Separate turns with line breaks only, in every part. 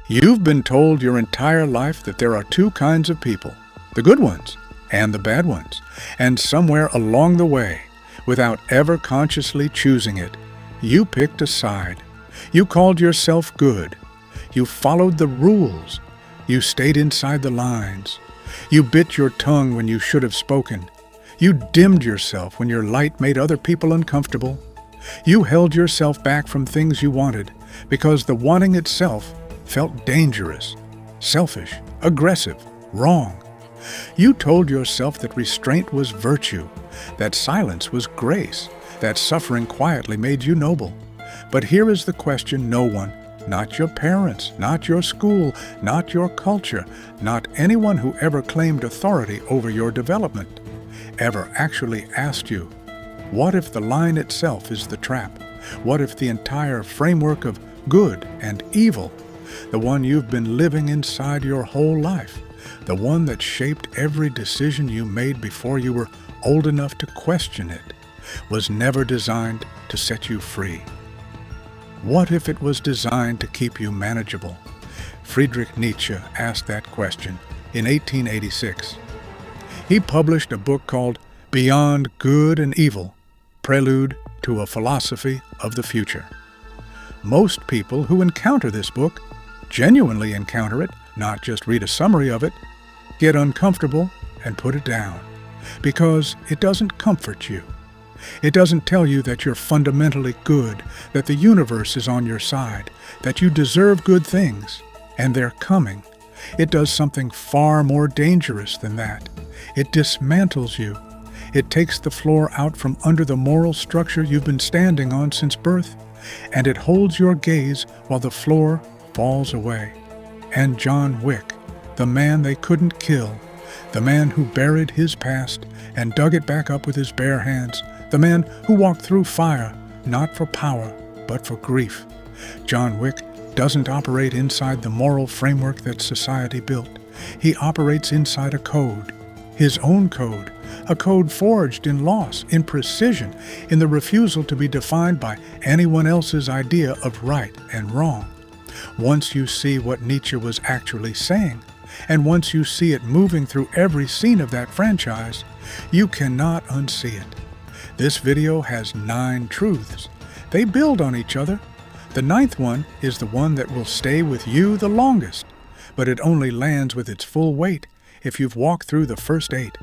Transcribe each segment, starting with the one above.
You've been told your entire life that there are two kinds of people, the good ones and the bad ones, and somewhere along the way, without ever consciously choosing it, you picked a side. You called yourself good. You followed the rules. You stayed inside the lines. You bit your tongue when you should have spoken. You dimmed yourself when your light made other people uncomfortable. You held yourself back from things you wanted because the wanting itself felt dangerous, selfish, aggressive, wrong. You told yourself that restraint was virtue, that silence was grace, that suffering quietly made you noble. But here is the question no one, not your parents, not your school, not your culture, not anyone who ever claimed authority over your development, ever actually asked you, what if the line itself is the trap? What if the entire framework of good and evil, the one you've been living inside your whole life, the one that shaped every decision you made before you were old enough to question it, was never designed to set you free? What if it was designed to keep you manageable? Friedrich Nietzsche asked that question in 1886. He published a book called Beyond Good and Evil, Prelude to a Philosophy of the Future. Most people who encounter this book, genuinely encounter it, not just read a summary of it, get uncomfortable and put it down, because it doesn't comfort you. It doesn't tell you that you're fundamentally good, that the universe is on your side, that you deserve good things, and they're coming. It does something far more dangerous than that. It dismantles you. It takes the floor out from under the moral structure you've been standing on since birth, and it holds your gaze while the floor falls away. And John Wick, the man they couldn't kill, the man who buried his past and dug it back up with his bare hands, the man who walked through fire, not for power, but for grief. John Wick doesn't operate inside the moral framework that society built. He operates inside a code, his own code, a code forged in loss, in precision, in the refusal to be defined by anyone else's idea of right and wrong. Once you see what Nietzsche was actually saying, and once you see it moving through every scene of that franchise, you cannot unsee it. This video has 9 truths. They build on each other. The 9th one is the one that will stay with you the longest, but it only lands with its full weight if you've walked through the first 8.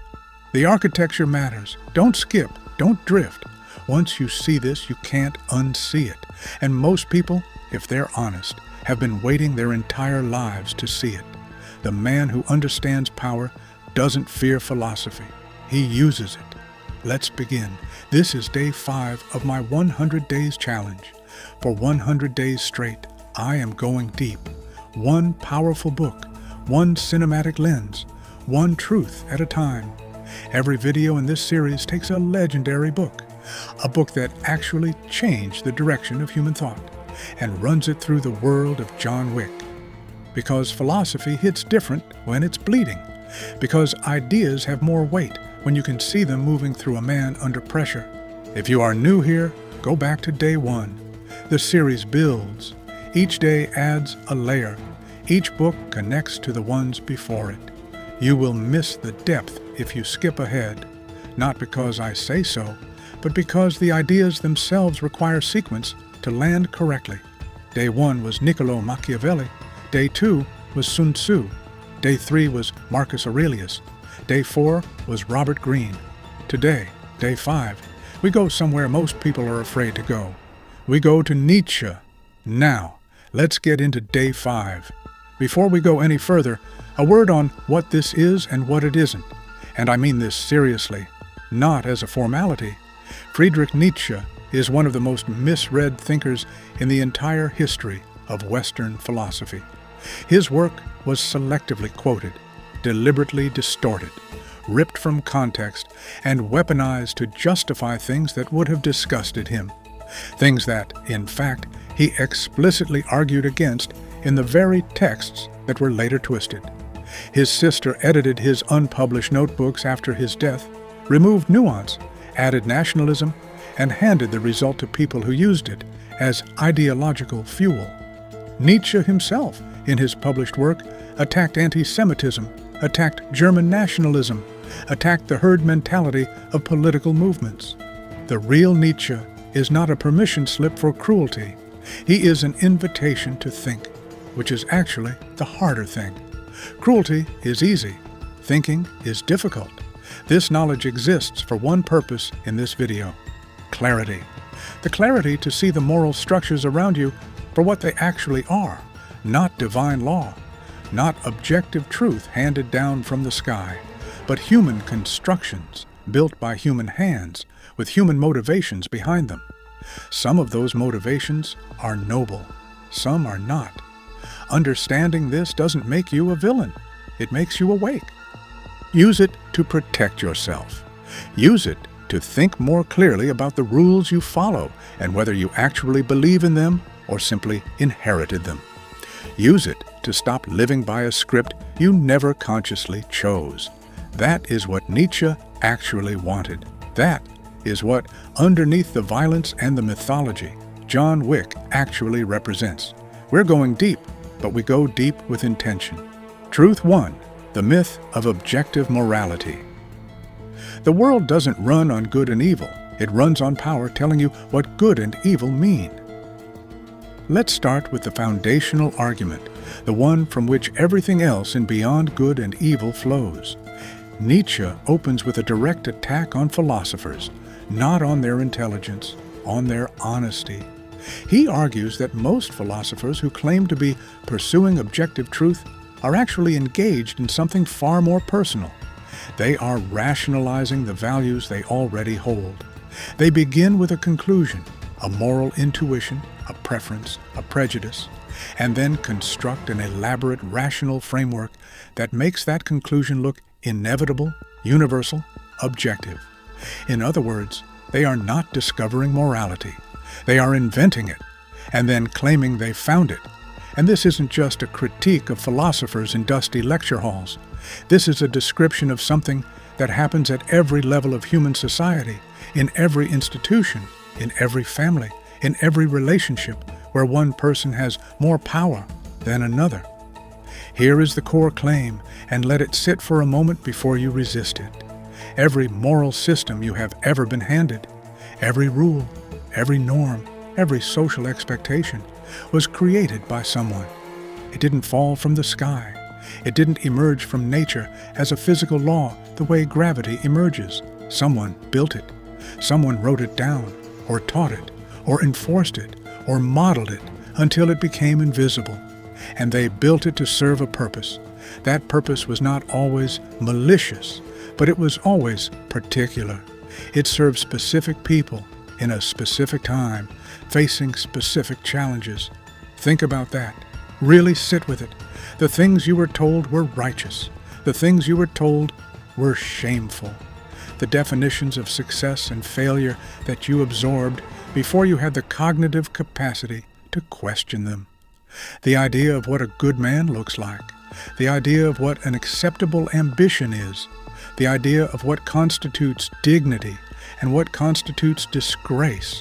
The architecture matters. Don't skip, don't drift. Once you see this, you can't unsee it. And most people, if they're honest, have been waiting their entire lives to see it. The man who understands power doesn't fear philosophy. He uses it. Let's begin. This is day 5 of my 100 days challenge. For 100 days straight, I am going deep. One powerful book, one cinematic lens, one truth at a time. Every video in this series takes a legendary book, a book that actually changed the direction of human thought, and runs it through the world of John Wick. Because philosophy hits different when it's bleeding. Because ideas have more weight when you can see them moving through a man under pressure. If you are new here, go back to day 1. The series builds. Each day adds a layer. Each book connects to the ones before it. You will miss the depth if you skip ahead, not because I say so, but because the ideas themselves require sequence to land correctly. Day 1 was Niccolo Machiavelli. Day 2 was Sun Tzu. Day 3 was Marcus Aurelius. Day 4 was Robert Greene. Today, day 5, we go somewhere most people are afraid to go. We go to Nietzsche. Now, let's get into day 5. Before we go any further, a word on what this is and what it isn't. And I mean this seriously, not as a formality. Friedrich Nietzsche is one of the most misread thinkers in the entire history of Western philosophy. His work was selectively quoted, deliberately distorted, ripped from context, and weaponized to justify things that would have disgusted him. Things that, in fact, he explicitly argued against in the very texts that were later twisted. His sister edited his unpublished notebooks after his death, removed nuance, added nationalism, and handed the result to people who used it as ideological fuel. Nietzsche himself in his published work, attacked anti-Semitism, attacked German nationalism, attacked the herd mentality of political movements. The real Nietzsche is not a permission slip for cruelty. He is an invitation to think, which is actually the harder thing. Cruelty is easy. Thinking is difficult. This knowledge exists for one purpose in this video: clarity. The clarity to see the moral structures around you for what they actually are, not divine law, not objective truth handed down from the sky, but human constructions built by human hands with human motivations behind them. Some of those motivations are noble, some are not. Understanding this doesn't make you a villain. It makes you awake. Use it to protect yourself. Use it to think more clearly about the rules you follow and whether you actually believe in them or simply inherited them. Use it to stop living by a script you never consciously chose. That is what Nietzsche actually wanted. That is what, underneath the violence and the mythology, John Wick actually represents. We're going deep, but we go deep with intention. Truth 1. The myth of objective morality. The world doesn't run on good and evil. It runs on power telling you what good and evil mean. Let's start with the foundational argument, the one from which everything else in Beyond Good and Evil flows. Nietzsche opens with a direct attack on philosophers, not on their intelligence, on their honesty. He argues that most philosophers who claim to be pursuing objective truth are actually engaged in something far more personal. They are rationalizing the values they already hold. They begin with a conclusion, a moral intuition, a preference, a prejudice, and then construct an elaborate rational framework that makes that conclusion look inevitable, universal, objective. In other words, they are not discovering morality. They are inventing it, and then claiming they found it. And this isn't just a critique of philosophers in dusty lecture halls. This is a description of something that happens at every level of human society, in every institution, in every family, in every relationship where one person has more power than another. Here is the core claim, and let it sit for a moment before you resist it. Every moral system you have ever been handed, every rule, every norm, every social expectation was created by someone. It didn't fall from the sky. It didn't emerge from nature as a physical law the way gravity emerges. Someone built it. Someone wrote it down, or taught it, or enforced it, or modeled it until it became invisible. And they built it to serve a purpose. That purpose was not always malicious, but it was always particular. It served specific people in a specific time, facing specific challenges. Think about that. Really sit with it. The things you were told were righteous. The things you were told were shameful. The definitions of success and failure that you absorbed before you had the cognitive capacity to question them. The idea of what a good man looks like. The idea of what an acceptable ambition is. The idea of what constitutes dignity and what constitutes disgrace.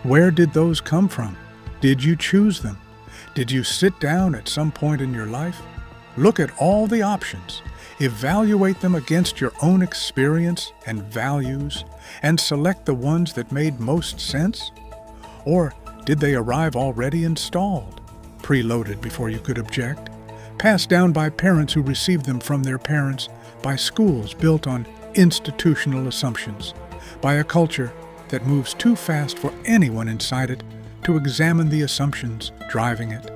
Where did those come from? Did you choose them? Did you sit down at some point in your life? Look at all the options, evaluate them against your own experience and values, and select the ones that made most sense? Or did they arrive already installed, preloaded before you could object, passed down by parents who received them from their parents, by schools built on institutional assumptions, by a culture that moves too fast for anyone inside it to examine the assumptions driving it?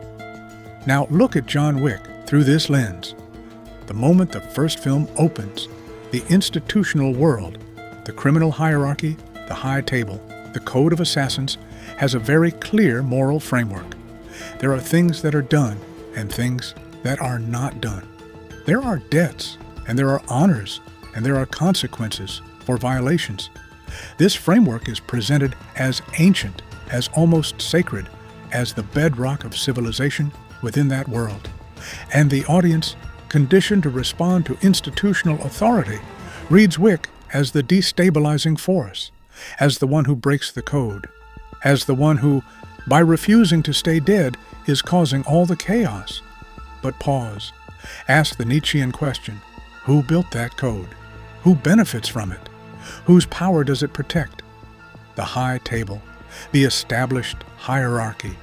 Now look at John Wick through this lens. The moment the first film opens, the institutional world, the criminal hierarchy, the high table, the code of assassins, has a very clear moral framework. There are things that are done and things that are not done. There are debts, and there are honors, and there are consequences for violations. This framework is presented as ancient, as almost sacred, as the bedrock of civilization within that world. And the audience, conditioned to respond to institutional authority, reads Wick as the destabilizing force, as the one who breaks the code, as the one who, by refusing to stay dead, is causing all the chaos. but pause. Ask the Nietzschean question, who built that code? Who benefits from it? Whose power does it protect? The high table, the established hierarchy,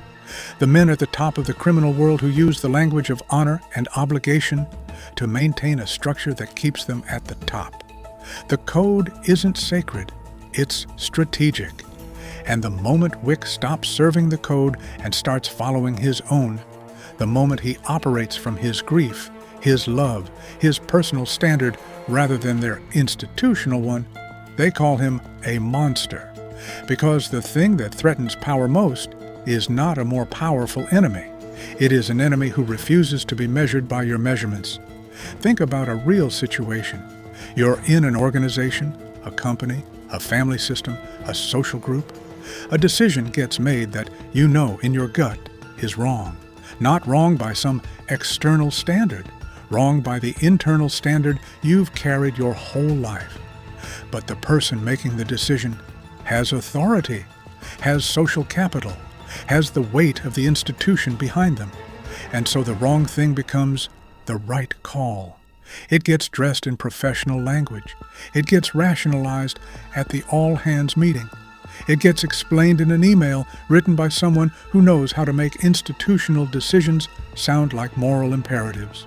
the men at the top of the criminal world who use the language of honor and obligation to maintain a structure that keeps them at the top. The code isn't sacred, it's strategic. And the moment Wick stops serving the code and starts following his own, the moment he operates from his grief, his love, his personal standard rather than their institutional one, they call him a monster. Because the thing that threatens power most is not a more powerful enemy. It is an enemy who refuses to be measured by your measurements. Think about a real situation. You're in an organization, a company, a family system, a social group. A decision gets made that you know in your gut is wrong. Not wrong by some external standard, wrong by the internal standard you've carried your whole life. But the person making the decision has authority, has social capital, has the weight of the institution behind them. And so the wrong thing becomes the right call. It gets dressed in professional language. It gets rationalized at the all-hands meeting. It gets explained in an email written by someone who knows how to make institutional decisions sound like moral imperatives.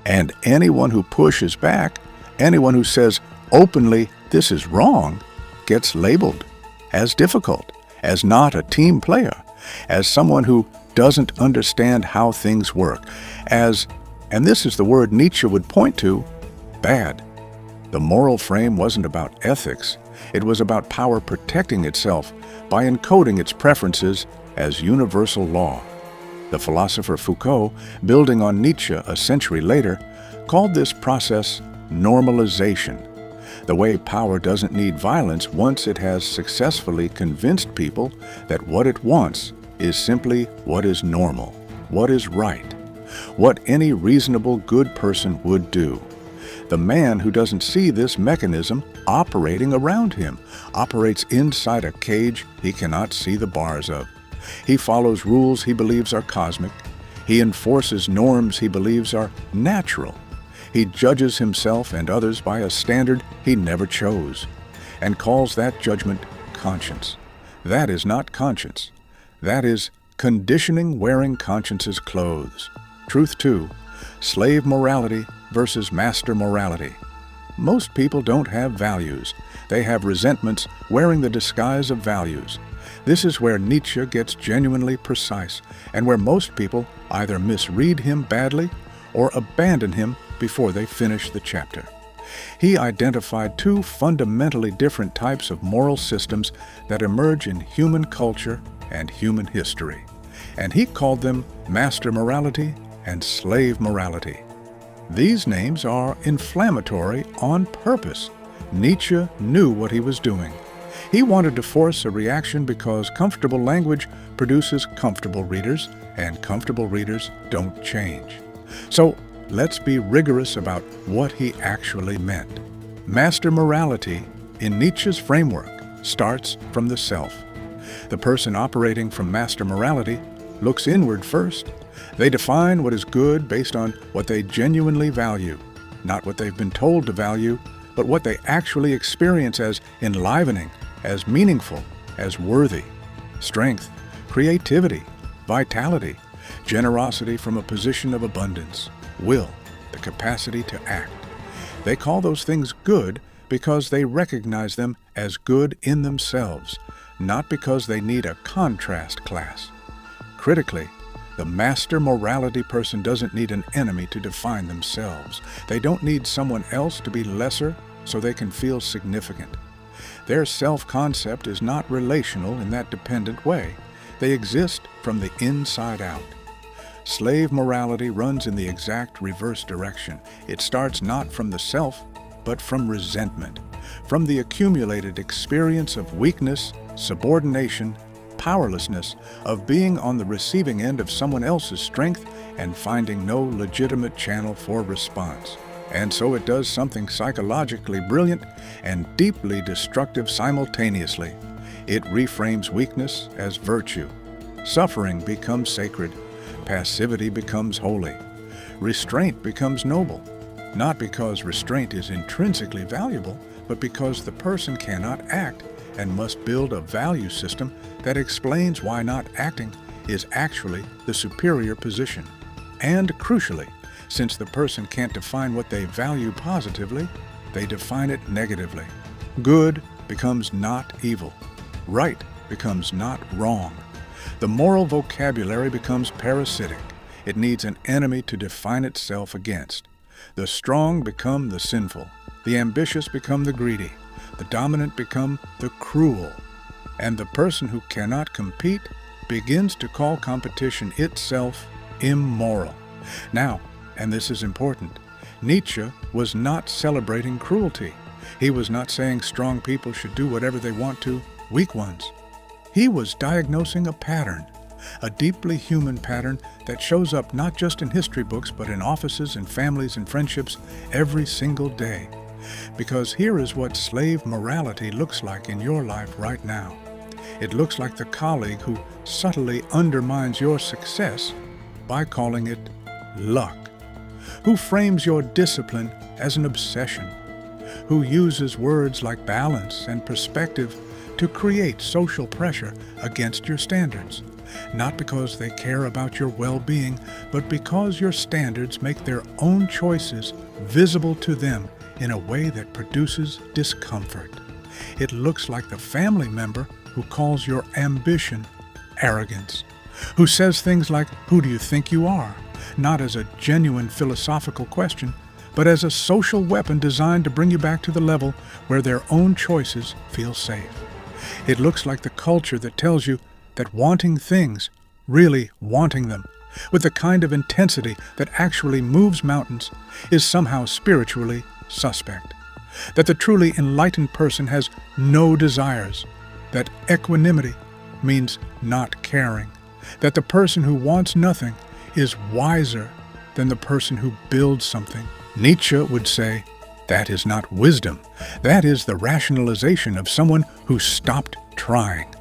And anyone who pushes back, anyone who says openly this is wrong, gets labeled as difficult, as not a team player, as someone who doesn't understand how things work, as, and this is the word Nietzsche would point to, bad. The moral frame wasn't about ethics. It was about power protecting itself by encoding its preferences as universal law. The philosopher Foucault, building on Nietzsche a century later, called this process normalization, the way power doesn't need violence once it has successfully convinced people that what it wants is simply what is normal, what is right, what any reasonable good person would do. The man who doesn't see this mechanism operating around him operates inside a cage he cannot see the bars of. He follows rules he believes are cosmic. He enforces norms he believes are natural. He judges himself and others by a standard he never chose, and calls that judgment conscience. That is not conscience. That is conditioning wearing conscience's clothes. Truth 2, slave morality versus master morality. Most people don't have values. They have resentments wearing the disguise of values. This is where Nietzsche gets genuinely precise, and where most people either misread him badly or abandon him before they finish the chapter. He identified two fundamentally different types of moral systems that emerge in human culture and human history, and he called them master morality and slave morality. These names are inflammatory on purpose. Nietzsche knew what he was doing. He wanted to force a reaction because comfortable language produces comfortable readers, and comfortable readers don't change. So let's be rigorous about what he actually meant. Master morality, in Nietzsche's framework, starts from the self. The person operating from master morality looks inward first. They define what is good based on what they genuinely value, not what they've been told to value, but what they actually experience as enlivening, as meaningful, as worthy. Strength, creativity, vitality, generosity from a position of abundance, will, the capacity to act. They call those things good because they recognize them as good in themselves, not because they need a contrast class. Critically, the master morality person doesn't need an enemy to define themselves. They don't need someone else to be lesser so they can feel significant. Their self-concept is not relational in that dependent way. They exist from the inside out. Slave morality runs in the exact reverse direction. It starts not from the self, but from resentment, from the accumulated experience of weakness, subordination, powerlessness, of being on the receiving end of someone else's strength and finding no legitimate channel for response. And so it does something psychologically brilliant and deeply destructive simultaneously. It reframes weakness as virtue. Suffering becomes sacred. Passivity becomes holy. Restraint becomes noble, not because restraint is intrinsically valuable, but because the person cannot act and must build a value system that explains why not acting is actually the superior position. And crucially, since the person can't define what they value positively, they define it negatively. Good becomes not evil. Right becomes not wrong. The moral vocabulary becomes parasitic. It needs an enemy to define itself against. The strong become the sinful. The ambitious become the greedy. The dominant become the cruel. And the person who cannot compete begins to call competition itself immoral. Now, and this is important, Nietzsche was not celebrating cruelty. He was not saying strong people should do whatever they want to, weak ones. He was diagnosing a pattern, a deeply human pattern that shows up not just in history books, but in offices and families and friendships every single day. Because here is what slave morality looks like in your life right now. It looks like the colleague who subtly undermines your success by calling it luck, who frames your discipline as an obsession, who uses words like balance and perspective to create social pressure against your standards, not because they care about your well-being, but because your standards make their own choices visible to them in a way that produces discomfort. It looks like the family member who calls your ambition arrogance, who says things like, "Who do you think you are?" not as a genuine philosophical question, but as a social weapon designed to bring you back to the level where their own choices feel safe. It looks like the culture that tells you that wanting things, really wanting them, with the kind of intensity that actually moves mountains, is somehow spiritually suspect. That the truly enlightened person has no desires. That equanimity means not caring. That the person who wants nothing is wiser than the person who builds something. Nietzsche would say, that is not wisdom. That is the rationalization of someone who stopped trying.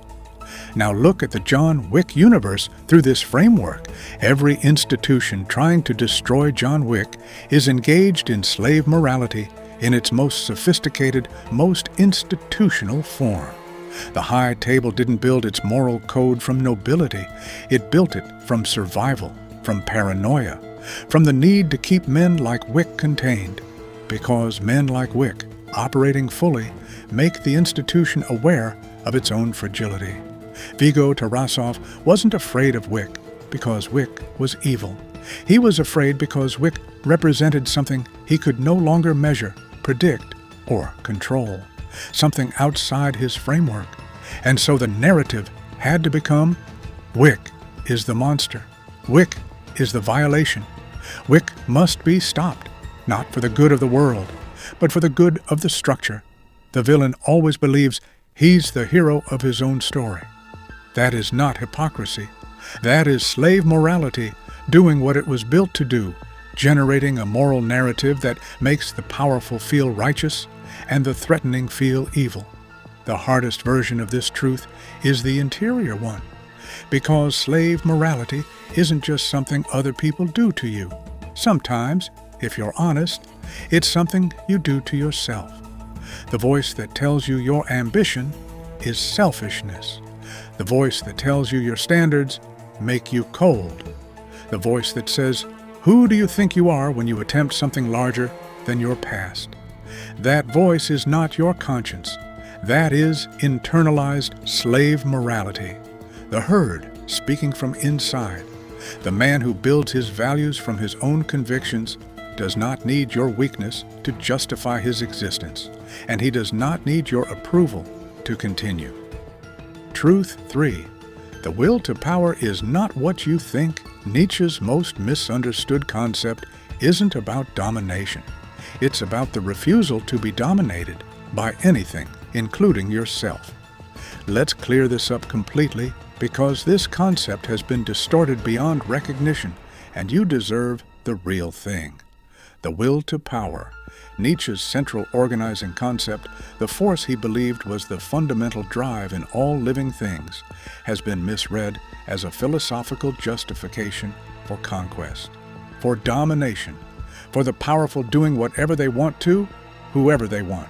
Now look at the John Wick universe through this framework. Every institution trying to destroy John Wick is engaged in slave morality in its most sophisticated, most institutional form. The High Table didn't build its moral code from nobility. It built it from survival, from paranoia, from the need to keep men like Wick contained, because men like Wick, operating fully, make the institution aware of its own fragility. Viggo Tarasov wasn't afraid of Wick because Wick was evil. He was afraid because Wick represented something he could no longer measure, predict, or control, something outside his framework. And so the narrative had to become, Wick is the monster. Wick is the violation. Wick must be stopped, not for the good of the world, but for the good of the structure. The villain always believes he's the hero of his own story. That is not hypocrisy. That is slave morality, doing what it was built to do, generating a moral narrative that makes the powerful feel righteous and the threatening feel evil. The hardest version of this truth is the interior one, because slave morality isn't just something other people do to you. Sometimes, if you're honest, it's something you do to yourself. The voice that tells you your ambition is selfishness. The voice that tells you your standards make you cold. The voice that says, who do you think you are when you attempt something larger than your past? That voice is not your conscience. That is internalized slave morality. The herd speaking from inside. The man who builds his values from his own convictions does not need your weakness to justify his existence, and he does not need your approval to continue. Truth 3. The will to power is not what you think. Nietzsche's most misunderstood concept isn't about domination. It's about the refusal to be dominated by anything, including yourself. Let's clear this up completely, because this concept has been distorted beyond recognition, and you deserve the real thing. The will to power, Nietzsche's central organizing concept, the force he believed was the fundamental drive in all living things, has been misread as a philosophical justification
for conquest, for domination, for the powerful doing whatever they want to, whoever they want.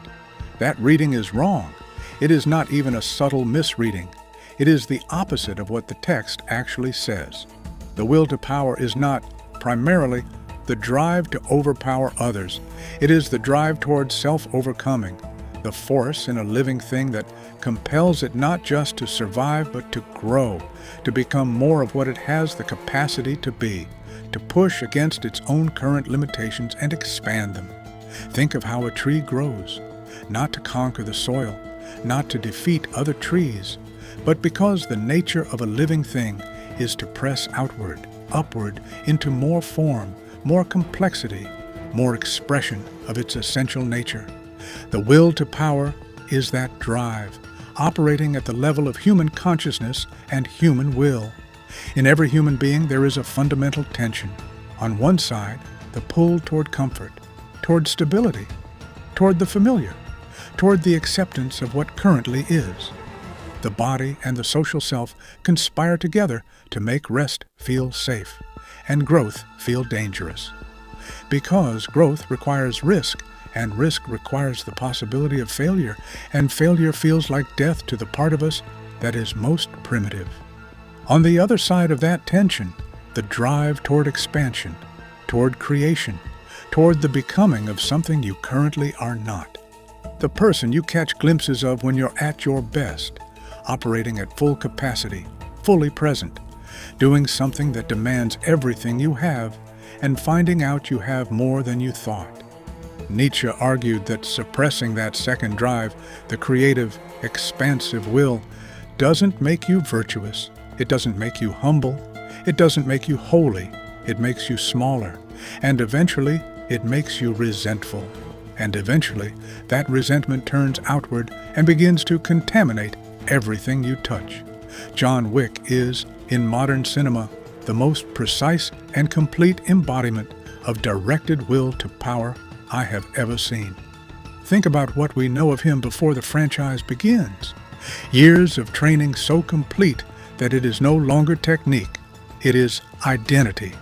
That reading is wrong. It is not even a subtle misreading. It is the opposite of what the text actually says. The will to power is not, primarily, the drive to overpower others. It is the drive towards self-overcoming, the force in a living thing that compels it not just to survive but to grow, to become more of what it has the capacity to be, to push against its own current limitations and expand them. Think of how a tree grows, not to conquer the soil, not to defeat other trees, but because the nature of a living thing is to press outward, upward, into more form, more complexity, more expression of its essential nature. The will to power is that drive, operating at the level of human consciousness and human will. In every human being there is a fundamental tension. On one side, the pull toward comfort, toward stability, toward the familiar, toward the acceptance of what currently is. The body and the social self conspire together to make rest feel safe and growth feel dangerous. Because growth requires risk, and risk requires the possibility of failure, and failure feels like death to the part of us that is most primitive. On the other side of that tension, the drive toward expansion, toward creation, toward the becoming of something you currently are not. The person you catch glimpses of when you're at your best, operating at full capacity, fully present, doing something that demands everything you have, and finding out you have more than you thought. Nietzsche argued that suppressing that second drive, the creative, expansive will, doesn't make you virtuous. It doesn't make you humble. It doesn't make you holy. It makes you smaller. And eventually, it makes you resentful. And eventually, that resentment turns outward and begins to contaminate everything you touch. John Wick is, in modern cinema, the most precise and complete embodiment of directed will to power I have ever seen. Think about what we know of him before the franchise begins. Years of training so complete that it is no longer technique, it is identity.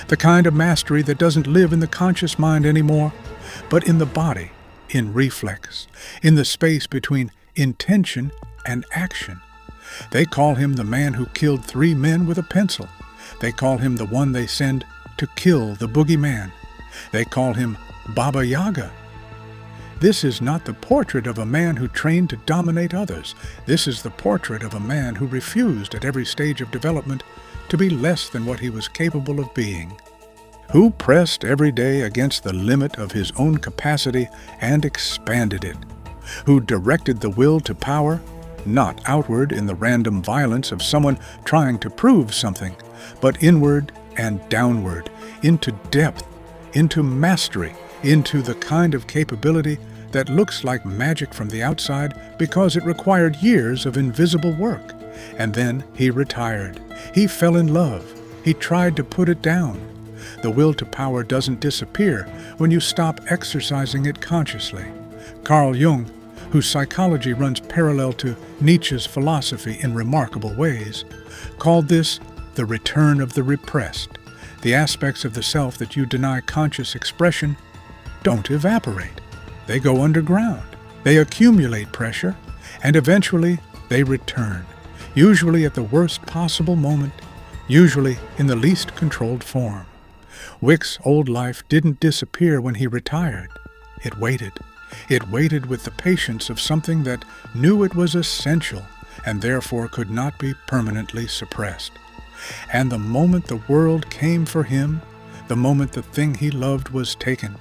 The kind of mastery that doesn't live in the conscious mind anymore, but in the body, in reflex, in the space between intention and action. They call him the man who killed 3 men with a pencil. They call him the one they send to kill the boogeyman. They call him Baba Yaga. This is not the portrait of a man who trained to dominate others. This is the portrait of a man who refused at every stage of development to be less than what he was capable of being, who pressed every day against the limit of his own capacity and expanded it, who directed the will to power, not outward in the random violence of someone trying to prove something, but inward and downward, into depth, into mastery, into the kind of capability that looks like magic from the outside because it required years of invisible work. And then he retired. He fell in love. He tried to put it down. The will to power doesn't disappear when you stop exercising it consciously. Carl Jung, whose psychology runs parallel to Nietzsche's philosophy in remarkable ways, called this the return of the repressed. The aspects of the self that you deny conscious expression don't evaporate. They go underground. They accumulate pressure, and eventually they return, usually at the worst possible moment, usually in the least controlled form. Wick's old life didn't disappear when he retired. It waited. It waited with the patience of something that knew it was essential and therefore could not be permanently suppressed. And the moment the world came for him, the moment the thing he loved was taken,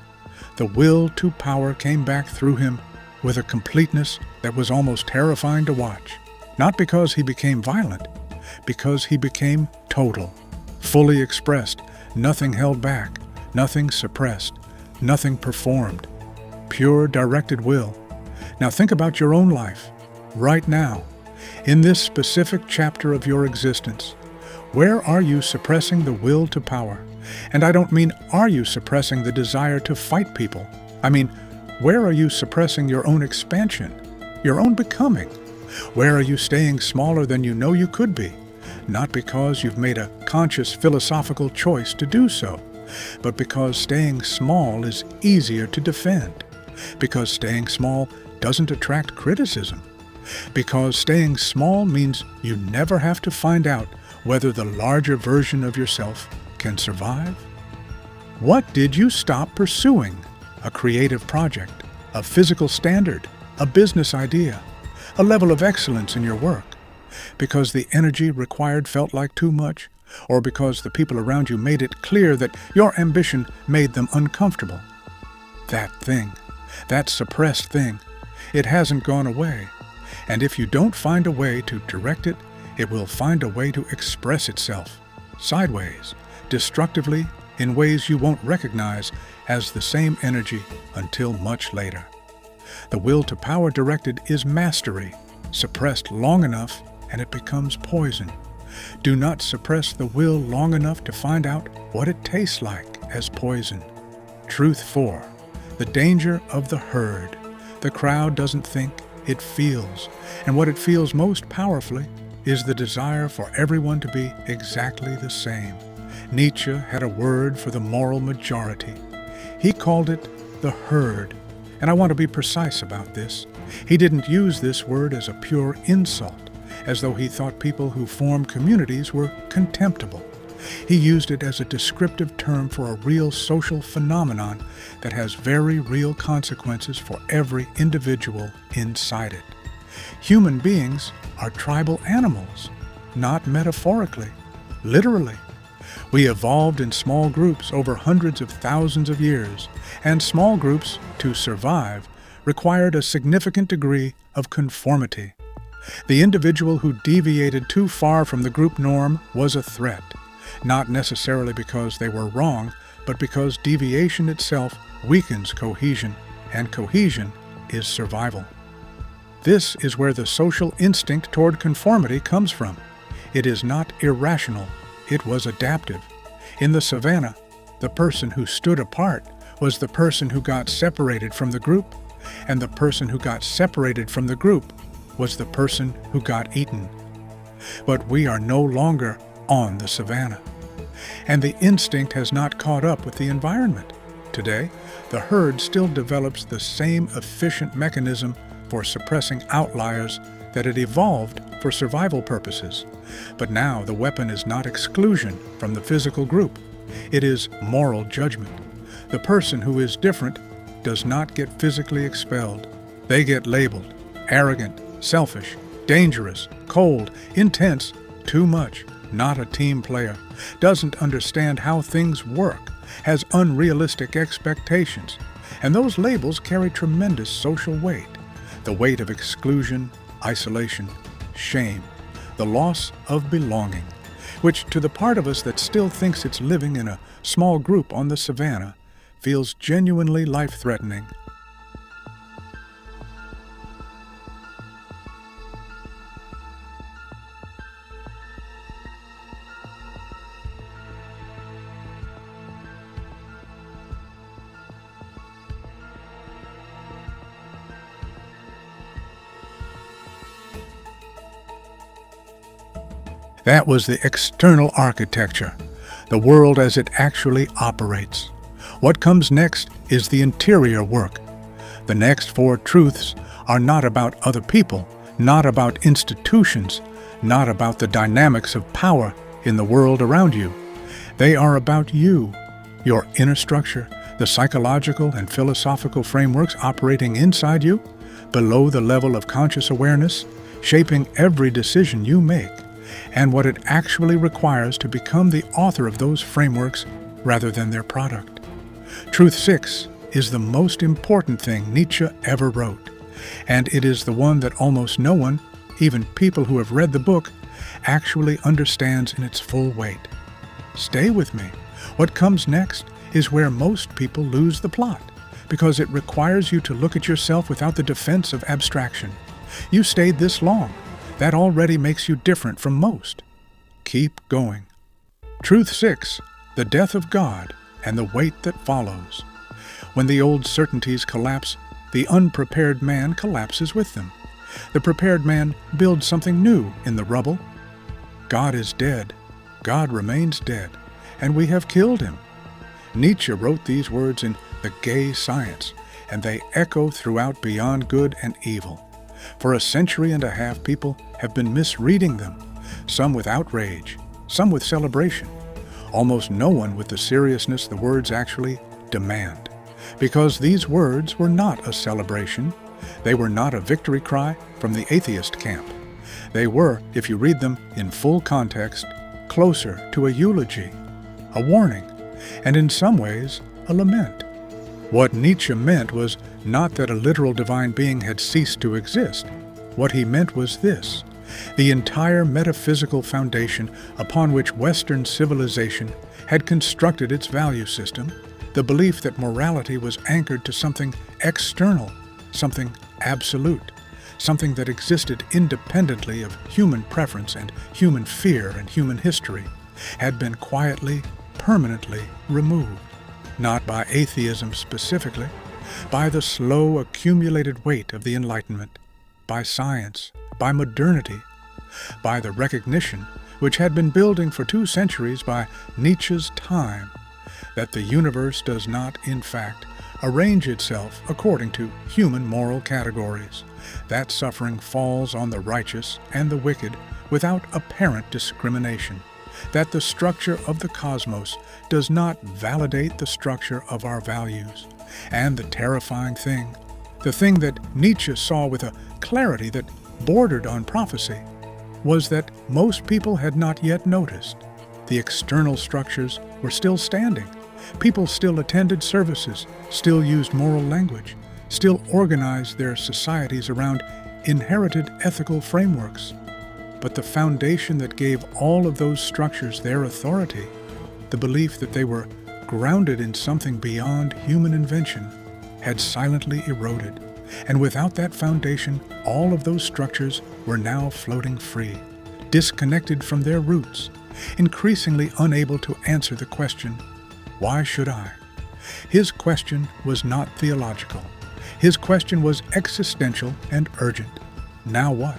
the will to power came back through him with a completeness that was almost terrifying to watch. Not because he became violent, because he became total, fully expressed, nothing held back, nothing suppressed, nothing performed. Pure directed will. Now think about your own life, right now, in this specific chapter of your existence. Where are you suppressing the will to power? And I don't mean, are you suppressing the desire to fight people? I mean, where are you suppressing your own expansion, your own becoming? Where are you staying smaller than you know you could be? not because you've made a conscious philosophical choice to do so, but because staying small is easier to defend, because staying small doesn't attract criticism, because staying small means you never have to find out whether the larger version of yourself can survive. What did you stop pursuing? A creative project, a physical standard, a business idea, a level of excellence in your work, because the energy required felt like too much, or because the people around you made it clear that your ambition made them uncomfortable. That thing, that suppressed thing, it hasn't gone away, and if you don't find a way to direct it, it will find a way to express itself, sideways, destructively, in ways you won't recognize as the same energy until much later. The will to power directed is mastery, suppressed long enough and it becomes poison. Do not suppress the will long enough to find out what it tastes like as poison. Truth 4. The danger of the herd. The crowd doesn't think, it feels, and what it feels most powerfully is the desire for everyone to be exactly the same. Nietzsche had a word for the moral majority. He called it the herd, and I want to be precise about this. He didn't use this word as a pure insult, as though he thought people who form communities were contemptible. He used it as a descriptive term for a real social phenomenon that has very real consequences for every individual inside it. Human beings are tribal animals, not metaphorically, literally. We evolved in small groups over hundreds of thousands of years, and small groups, to survive, required a significant degree of conformity. The individual who deviated too far from the group norm was a threat, not necessarily because they were wrong, but because deviation itself weakens cohesion, and cohesion is survival. This is where the social instinct toward conformity comes from. It is not irrational, it was adaptive. In the savannah, the person who stood apart was the person who got separated from the group, and the person who got separated from the group was the person who got eaten. But we are no longer on the savannah, and the instinct has not caught up with the environment. Today, the herd still develops the same efficient mechanism for suppressing outliers that it evolved for survival purposes. But now the weapon is not exclusion from the physical group. It is moral judgment. The person who is different does not get physically expelled. They get labeled arrogant, selfish, dangerous, cold, intense, too much, not a team player, doesn't understand how things work, has unrealistic expectations. And those labels carry tremendous social weight. The weight of exclusion, isolation, shame, the loss of belonging, which to the part of us that still thinks it's living in a small group on the savannah feels genuinely life-threatening. That was the external architecture, the world as it actually operates. What comes next is the interior work. The next 4 truths are not about other people, not about institutions, not about the dynamics of power in the world around you. They are about you, your inner structure, the psychological and philosophical frameworks operating inside you, below the level of conscious awareness, shaping every decision you make, and what it actually requires to become the author of those frameworks rather than their product. Truth 6 is the most important thing Nietzsche ever wrote, and it is the one that almost no one, even people who have read the book, actually understands in its full weight. Stay with me. What comes next is where most people lose the plot, because it requires you to look at yourself without the defense of abstraction. You stayed this long. That already makes you different from most. Keep going. Truth 6, the death of God and the weight that follows. When the old certainties collapse, the unprepared man collapses with them. The prepared man builds something new in the rubble. God is dead, God remains dead, and we have killed him. Nietzsche wrote these words in The Gay Science, and they echo throughout Beyond Good and Evil. For a century and a half, people have been misreading them, some with outrage, some with celebration, almost no one with the seriousness the words actually demand. Because these words were not a celebration, they were not a victory cry from the atheist camp. They were, if you read them in full context, closer to a eulogy, a warning, and in some ways, a lament. What Nietzsche meant was not that a literal divine being had ceased to exist. What he meant was this: the entire metaphysical foundation upon which Western civilization had constructed its value system, the belief that morality was anchored to something external, something absolute, something that existed independently of human preference and human fear and human history, had been quietly, permanently removed. Not by atheism specifically, by the slow accumulated weight of the Enlightenment, by science, by modernity, by the recognition which had been building for 2 centuries by Nietzsche's time, that the universe does not, in fact, arrange itself according to human moral categories, that suffering falls on the righteous and the wicked without apparent discrimination, that the structure of the cosmos does not validate the structure of our values, and the terrifying thing, the thing that Nietzsche saw with a clarity that bordered on prophecy, was that most people had not yet noticed. The external structures were still standing. People still attended services, still used moral language, still organized their societies around inherited ethical frameworks. But the foundation that gave all of those structures their authority, the belief that they were grounded in something beyond human invention, had silently eroded. And without that foundation, all of those structures were now floating free, disconnected from their roots, increasingly unable to answer the question, why should I? His question was not theological. His question was existential and urgent. Now what?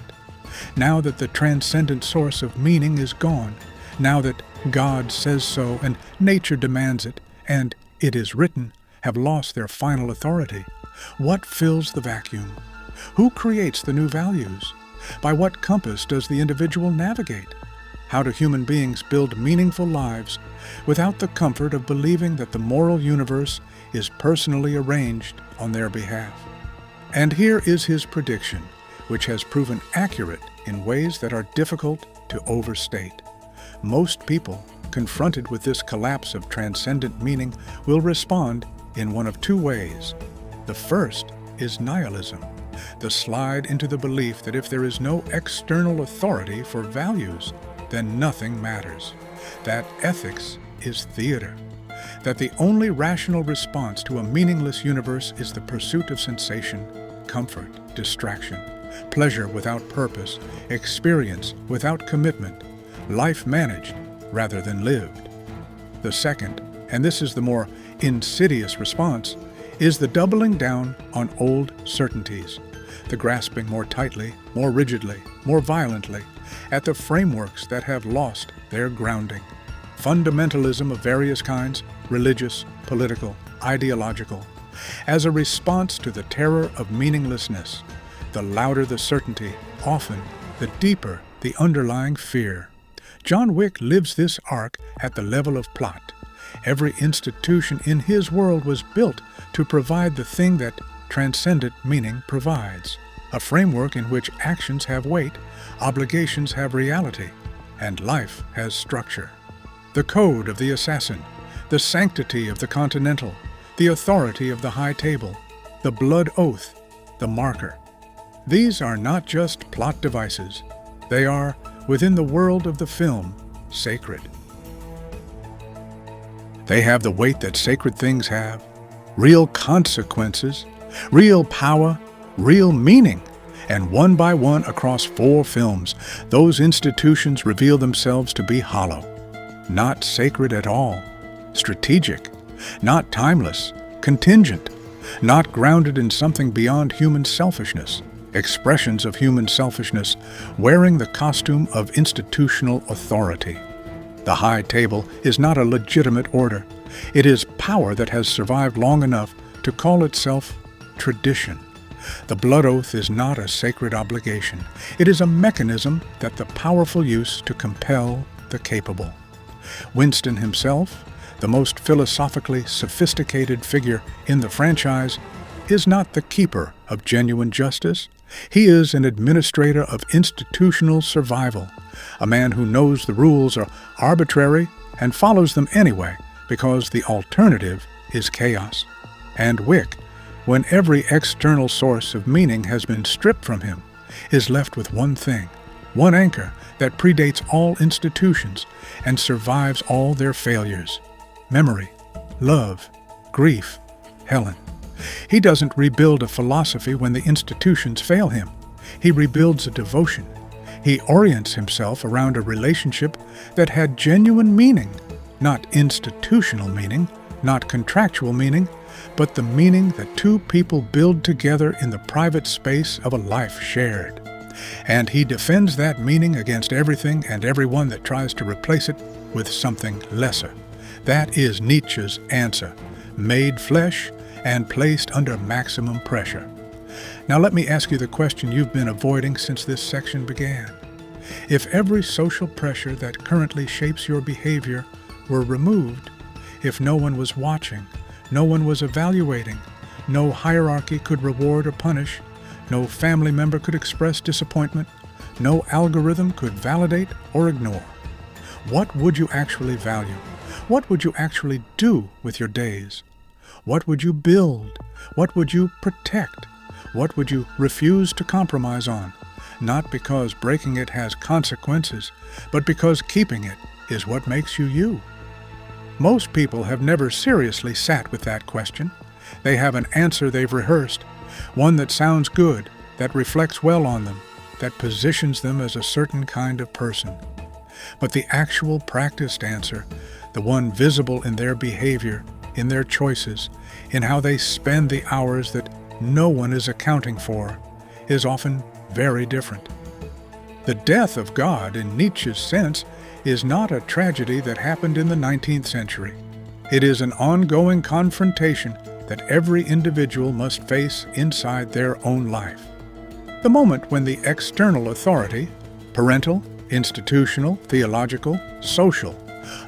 Now that the transcendent source of meaning is gone, now that God says so and nature demands it, and it is written, have lost their final authority, what fills the vacuum? Who creates the new values? By what compass does the individual navigate? How do human beings build meaningful lives without the comfort of believing that the moral universe is personally arranged on their behalf? And here is his prediction, which has proven accurate in ways that are difficult to overstate. Most people, confronted with this collapse of transcendent meaning, will respond in one of 2 ways. The first is nihilism, the slide into the belief that if there is no external authority for values, then nothing matters, that ethics is theater, that the only rational response to a meaningless universe is the pursuit of sensation, comfort, distraction, pleasure without purpose, experience without commitment, life managed rather than lived. The second, and this is the more insidious response, is the doubling down on old certainties, the grasping more tightly, more rigidly, more violently at the frameworks that have lost their grounding. Fundamentalism of various kinds, religious, political, ideological, as a response to the terror of meaninglessness. The louder the certainty, often the deeper the underlying fear. John Wick lives this arc at the level of plot. Every institution in his world was built to provide the thing that transcendent meaning provides, a framework in which actions have weight, obligations have reality, and life has structure. The code of the assassin, the sanctity of the continental, the authority of the high table, the blood oath, the marker. These are not just plot devices. They are, within the world of the film, sacred. They have the weight that sacred things have, real consequences, real power, real meaning, and one by one across 4 films, those institutions reveal themselves to be hollow, not sacred at all, strategic, not timeless, contingent, not grounded in something beyond human selfishness, expressions of human selfishness wearing the costume of institutional authority. The high table is not a legitimate order. It is power that has survived long enough to call itself tradition. The blood oath is not a sacred obligation. It is a mechanism that the powerful use to compel the capable. Winston himself, the most philosophically sophisticated figure in the franchise, is not the keeper of genuine justice. He is an administrator of institutional survival, a man who knows the rules are arbitrary and follows them anyway because the alternative is chaos. And Wick, when every external source of meaning has been stripped from him, is left with one thing, one anchor that predates all institutions and survives all their failures: memory, love, grief, Helen. He doesn't rebuild a philosophy when the institutions fail him. He rebuilds a devotion. He orients himself around a relationship that had genuine meaning, not institutional meaning, not contractual meaning, but the meaning that two people build together in the private space of a life shared. And he defends that meaning against everything and everyone that tries to replace it with something lesser. That is Nietzsche's answer, made flesh and placed under maximum pressure. Now let me ask you the question you've been avoiding since this section began. If every social pressure that currently shapes your behavior were removed, if no one was watching, no one was evaluating, no hierarchy could reward or punish, no family member could express disappointment, no algorithm could validate or ignore, what would you actually value? What would you actually do with your days? What would you build? What would you protect? What would you refuse to compromise on? Not because breaking it has consequences, but because keeping it is what makes you you. Most people have never seriously sat with that question. They have an answer they've rehearsed, one that sounds good, that reflects well on them, that positions them as a certain kind of person. But the actual practiced answer, the one visible in their behavior, in their choices, in how they spend the hours that no one is accounting for, is often very different. The death of God, in Nietzsche's sense, is not a tragedy that happened in the 19th century. It is an ongoing confrontation that every individual must face inside their own life. The moment when the external authority, parental, institutional, theological, social,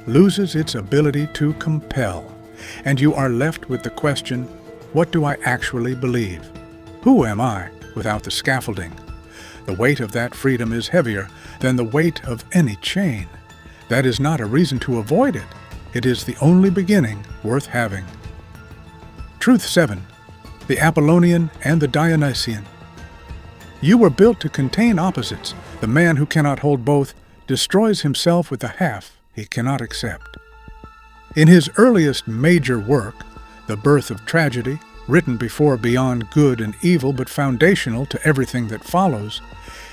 loses its ability to compel, and you are left with the question, what do I actually believe? Who am I without the scaffolding? The weight of that freedom is heavier than the weight of any chain. That is not a reason to avoid it. It is the only beginning worth having. Truth 7. The Apollonian and the Dionysian. You were built to contain opposites. The man who cannot hold both destroys himself with the half he cannot accept. In his earliest major work, The Birth of Tragedy, written before Beyond Good and Evil but foundational to everything that follows,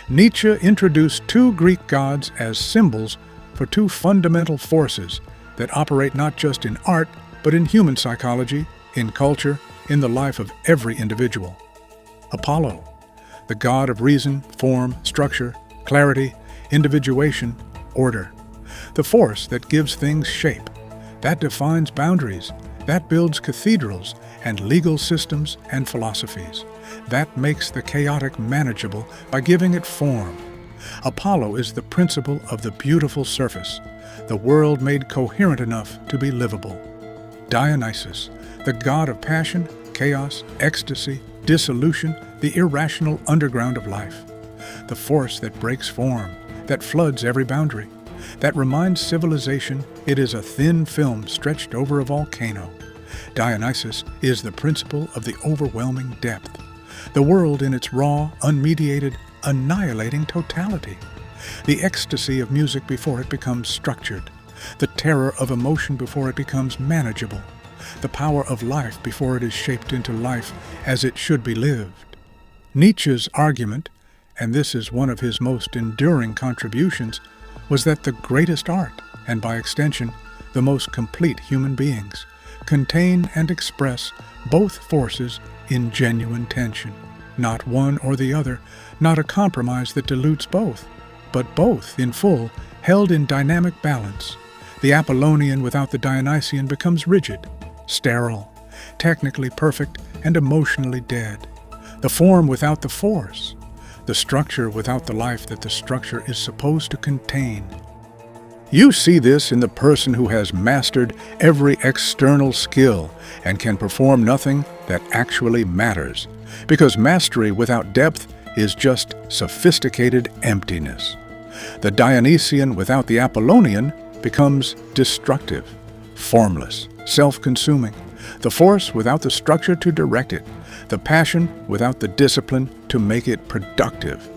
Nietzsche introduced two Greek gods as symbols for two fundamental forces that operate not just in art but in human psychology, in culture, in the life of every individual. Apollo, the god of reason, form, structure, clarity, individuation, order. The force that gives things shape, that defines boundaries, that builds cathedrals and legal systems and philosophies, that makes the chaotic manageable by giving it form. Apollo is the principle of the beautiful surface, the world made coherent enough to be livable. Dionysus, the god of passion, chaos, ecstasy, dissolution, the irrational underground of life. The force that breaks form, that floods every boundary, that reminds civilization it is a thin film stretched over a volcano. Dionysus is the principle of the overwhelming depth, the world in its raw, unmediated, annihilating totality. The ecstasy of music before it becomes structured, the terror of emotion before it becomes manageable, the power of life before it is shaped into life as it should be lived. Nietzsche's argument, and this is one of his most enduring contributions, was that the greatest art, and by extension, the most complete human beings, contain and express both forces in genuine tension. Not one or the other, not a compromise that dilutes both, but both in full, held in dynamic balance. The Apollonian without the Dionysian becomes rigid, sterile, technically perfect, and emotionally dead. The form without the force, the structure without the life that the structure is supposed to contain. You see this in the person who has mastered every external skill and can perform nothing that actually matters, because mastery without depth is just sophisticated emptiness. The Dionysian without the Apollonian becomes destructive, formless, self-consuming, the force without the structure to direct it, the passion without the discipline to make it productive.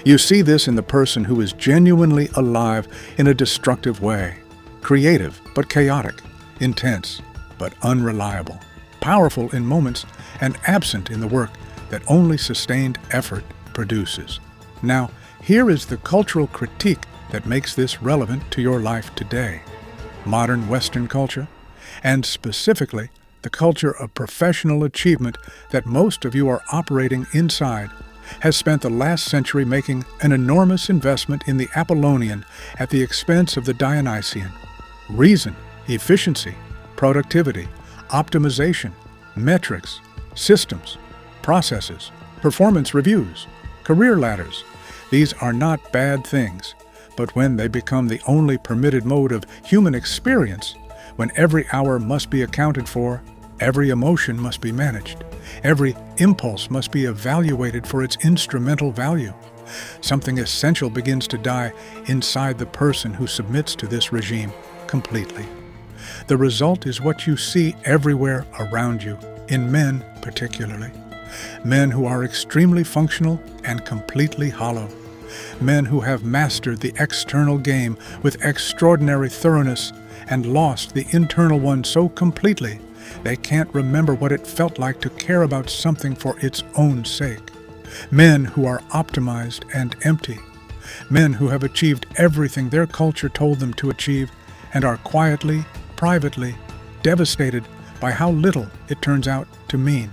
You see this in the person who is genuinely alive in a destructive way, creative but chaotic, intense but unreliable, powerful in moments and absent in the work that only sustained effort produces. Now, here is the cultural critique that makes this relevant to your life today. Modern Western culture, and specifically the culture of professional achievement that most of you are operating inside, has spent the last century making an enormous investment in the Apollonian at the expense of the Dionysian. Reason, efficiency, productivity, optimization, metrics, systems, processes, performance reviews, career ladders. These are not bad things, but when they become the only permitted mode of human experience, when every hour must be accounted for, every emotion must be managed, every impulse must be evaluated for its instrumental value, something essential begins to die inside the person who submits to this regime completely. The result is what you see everywhere around you, in men particularly. Men who are extremely functional and completely hollow. Men who have mastered the external game with extraordinary thoroughness and lost the internal one so completely they can't remember what it felt like to care about something for its own sake. Men who are optimized and empty. Men who have achieved everything their culture told them to achieve and are quietly, privately, devastated by how little it turns out to mean.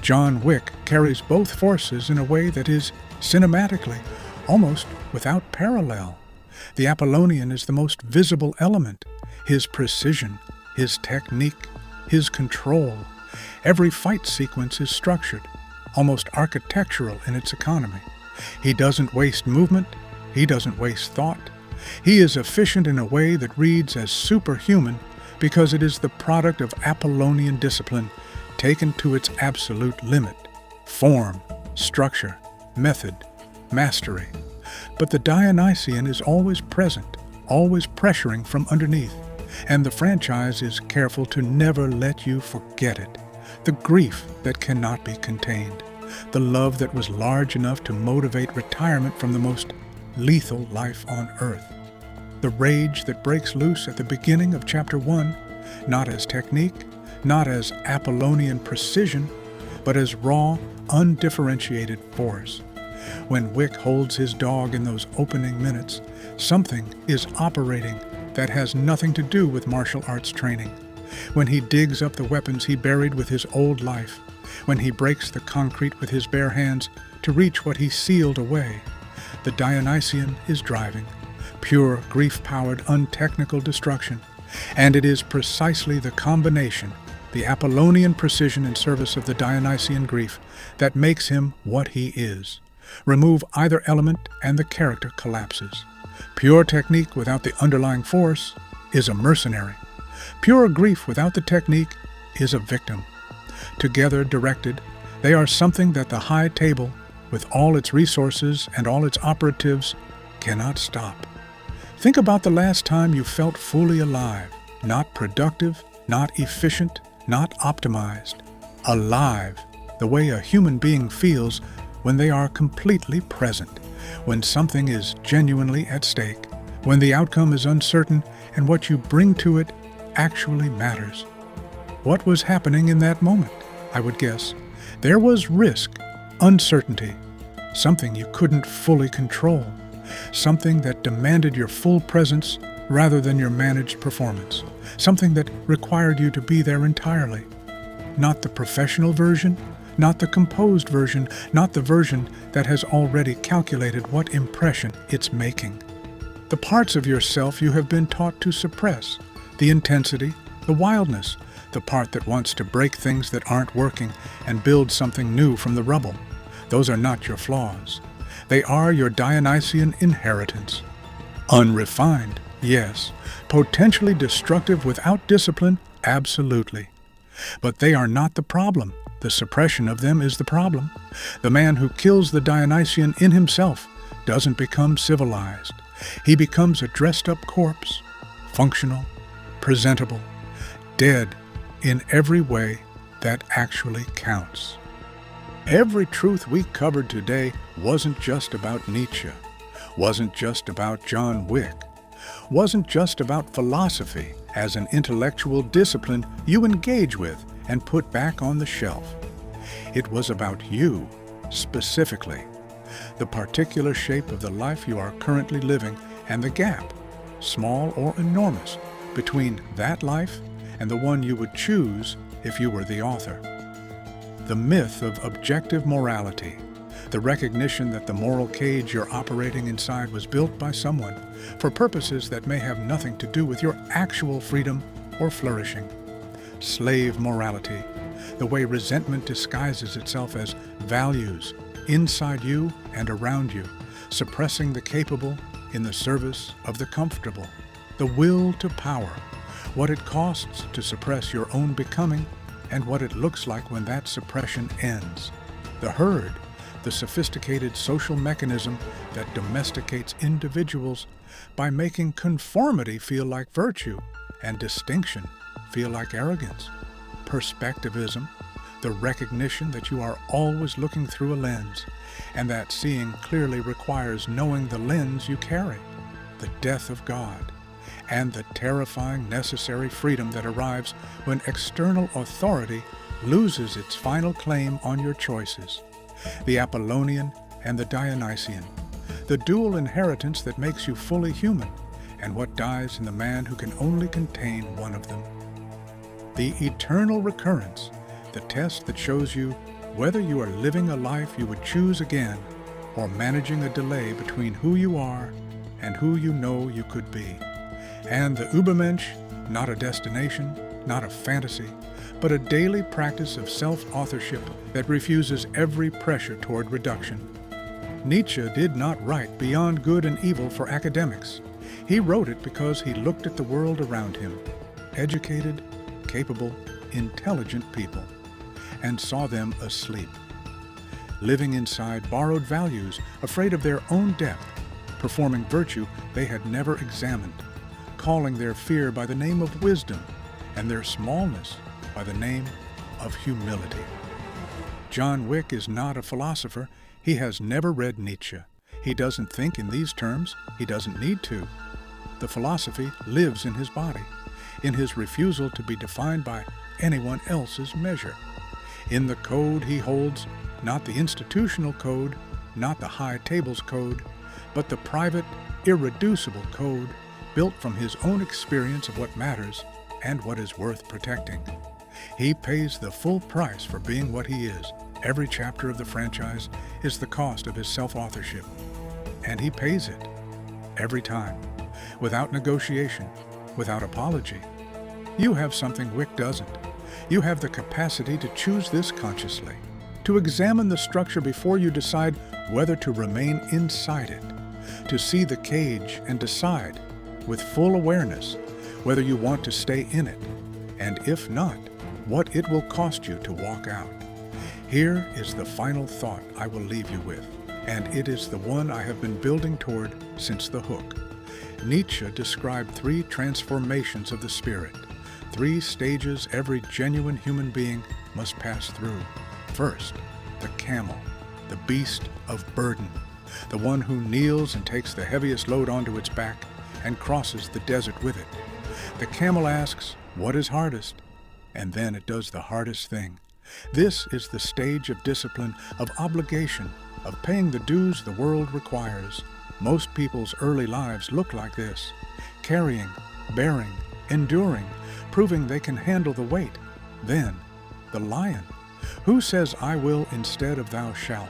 John Wick carries both forces in a way that is, cinematically, almost without parallel. The Apollonian is the most visible element, his precision, his technique, his control. Every fight sequence is structured, almost architectural in its economy. He doesn't waste movement, he doesn't waste thought. He is efficient in a way that reads as superhuman because it is the product of Apollonian discipline taken to its absolute limit. Form, structure, method, mastery. But the Dionysian is always present, always pressuring from underneath, and the franchise is careful to never let you forget it. The grief that cannot be contained, the love that was large enough to motivate retirement from the most lethal life on earth. The rage that breaks loose at the beginning of Chapter 1, not as technique, not as Apollonian precision, but as raw, undifferentiated force. When Wick holds his dog in those opening minutes, something is operating that has nothing to do with martial arts training. When he digs up the weapons he buried with his old life, when he breaks the concrete with his bare hands to reach what he sealed away, the Dionysian is driving, pure, grief-powered, untechnical destruction. And it is precisely the combination, the Apollonian precision in service of the Dionysian grief, that makes him what he is. Remove either element and the character collapses. Pure technique without the underlying force is a mercenary. Pure grief without the technique is a victim. Together directed, they are something that the high table, with all its resources and all its operatives, cannot stop. Think about the last time you felt fully alive, not productive, not efficient, not optimized. Alive, the way a human being feels when they are completely present, when something is genuinely at stake, when the outcome is uncertain and what you bring to it actually matters. What was happening in that moment? I would guess there was risk, uncertainty, something you couldn't fully control, something that demanded your full presence rather than your managed performance, something that required you to be there entirely. Not the professional version, not the composed version, not the version that has already calculated what impression it's making. The parts of yourself you have been taught to suppress, the intensity, the wildness, the part that wants to break things that aren't working and build something new from the rubble. Those are not your flaws. They are your Dionysian inheritance. Unrefined, yes. Potentially destructive without discipline, absolutely. But they are not the problem. The suppression of them is the problem. The man who kills the Dionysian in himself doesn't become civilized. He becomes a dressed-up corpse, functional, presentable, dead in every way that actually counts. Every truth we covered today wasn't just about Nietzsche, wasn't just about John Wick, wasn't just about philosophy as an intellectual discipline you engage with and put back on the shelf. It was about you, specifically, the particular shape of the life you are currently living and the gap, small or enormous, between that life and the one you would choose if you were the author. The myth of objective morality, the recognition that the moral cage you're operating inside was built by someone for purposes that may have nothing to do with your actual freedom or flourishing. Slave morality, the way resentment disguises itself as values inside you and around you, suppressing the capable in the service of the comfortable. The will to power, what it costs to suppress your own becoming and what it looks like when that suppression ends. The herd, the sophisticated social mechanism that domesticates individuals by making conformity feel like virtue and distinction feel like arrogance. Perspectivism, the recognition that you are always looking through a lens, and that seeing clearly requires knowing the lens you carry, the death of God, and the terrifying necessary freedom that arrives when external authority loses its final claim on your choices. The Apollonian and the Dionysian, the dual inheritance that makes you fully human, and what dies in the man who can only contain one of them. The eternal recurrence, the test that shows you whether you are living a life you would choose again or managing a delay between who you are and who you know you could be. And the Übermensch, not a destination, not a fantasy, but a daily practice of self-authorship that refuses every pressure toward reduction. Nietzsche did not write Beyond Good and Evil for academics. He wrote it because he looked at the world around him, educated, capable, intelligent people, and saw them asleep, living inside borrowed values, afraid of their own depth, performing virtue they had never examined, calling their fear by the name of wisdom and their smallness by the name of humility. John Wick is not a philosopher. He has never read Nietzsche. He doesn't think in these terms. He doesn't need to. The philosophy lives in his body, in his refusal to be defined by anyone else's measure. In the code he holds, not the institutional code, not the high tables code, but the private, irreducible code built from his own experience of what matters and what is worth protecting. He pays the full price for being what he is. Every chapter of the franchise is the cost of his self-authorship, and he pays it every time, without negotiation, without apology. You have something Wick doesn't. You have the capacity to choose this consciously, to examine the structure before you decide whether to remain inside it, to see the cage and decide, with full awareness, whether you want to stay in it, and if not, what it will cost you to walk out. Here is the final thought I will leave you with, and it is the one I have been building toward since the hook. Nietzsche described 3 transformations of the spirit, 3 stages every genuine human being must pass through. First, the camel, the beast of burden, the one who kneels and takes the heaviest load onto its back and crosses the desert with it. The camel asks, "What is hardest?" And then it does the hardest thing. This is the stage of discipline, of obligation, of paying the dues the world requires. Most people's early lives look like this: carrying, bearing, enduring, proving they can handle the weight. Then, the lion, Who says I will instead of thou shalt?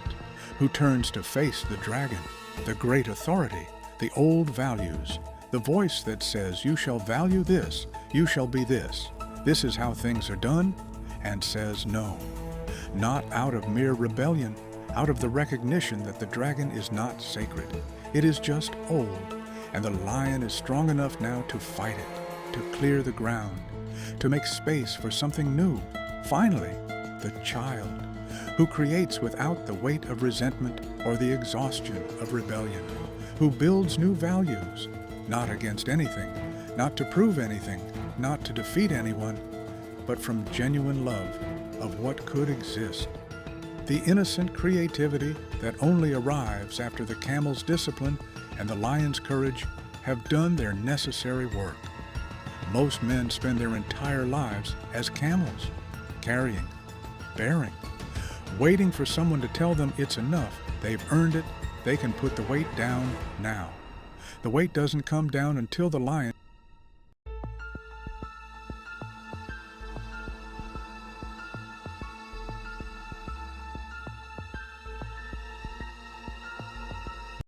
Who turns to face the dragon, the great authority, the old values, the voice that says you shall value this, you shall be this is how things are done, and says no. Not out of mere rebellion, out of the recognition that the dragon is not sacred. It is just old, and the lion is strong enough now to fight it, to clear the ground, to make space for something new. Finally, the child, who creates without the weight of resentment or the exhaustion of rebellion, who builds new values, not against anything, not to prove anything, not to defeat anyone, but from genuine love of what could exist. The innocent creativity that only arrives after the camel's discipline and the lion's courage have done their necessary work. Most men spend their entire lives as camels, carrying, bearing, waiting for someone to tell them it's enough, they've earned it, they can put the weight down now. The weight doesn't come down until the lion